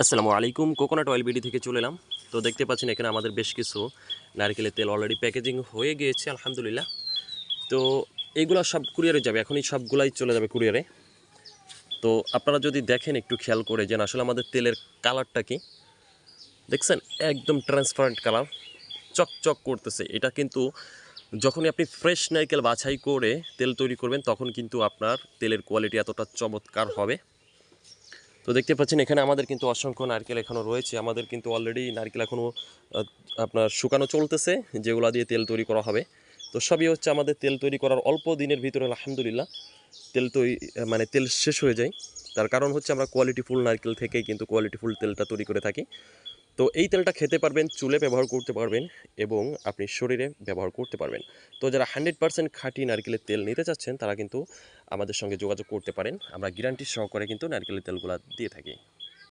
আসসালামু আলাইকুম। Coconut oil BD থেকে চলে এলাম। তো দেখতে পাচ্ছেন এখানে আমাদের বেশ কিছু নারকেলের তেল অলরেডি প্যাকেজিং হয়ে গিয়েছে আলহামদুলিল্লাহ। তো এইগুলো সব কুরিয়ারে যাবে, এখনই সবগুলাই চলে যাবে কুরিয়ারে। তো আপনারা যদি দেখেন একটু খেয়াল করে যে আসলে আমাদের তেলের কালারটা কি দেখছেন, একদম ট্রান্সপারেন্ট কালার, চকচক করতেছে। এটা কিন্তু যখনই আপনি ফ্রেশ নারকেল বাছাই করে তেল তৈরি করবেন তখন কিন্তু আপনার তেলের কোয়ালিটি এতটা চমৎকার হবে। তো দেখতে পাচ্ছেন এখানে আমাদের কিন্তু অসংখ্য নারকেল এখনও রয়েছে। আমাদের কিন্তু অলরেডি নারকেল এখনও আপনার শুকানো চলতেছে, যেগুলো দিয়ে তেল তৈরি করা হবে। তো সবই হচ্ছে আমাদের তেল তৈরি করার অল্প দিনের ভিতরে আলহামদুলিল্লাহ তেল তৈরি মানে তেল শেষ হয়ে যায়। তার কারণ হচ্ছে আমরা কোয়ালিটিফুল নারকেল থেকেই কিন্তু কোয়ালিটিফুল তেলটা তৈরি করে থাকি। তো এই তেলটা খেতে পারবেন, চুলে ব্যবহার করতে পারবেন এবং আপনি শরীরে ব্যবহার করতে পারবেন। তো যারা 100% খাঁটি নারকেলের তেল নিতে চাচ্ছেন তারা কিন্তু আমাদের সঙ্গে যোগাযোগ করতে পারেন। আমরা গ্যারান্টি সহকারে কিন্তু নারকেলের তেলগুলো দিয়ে থাকি।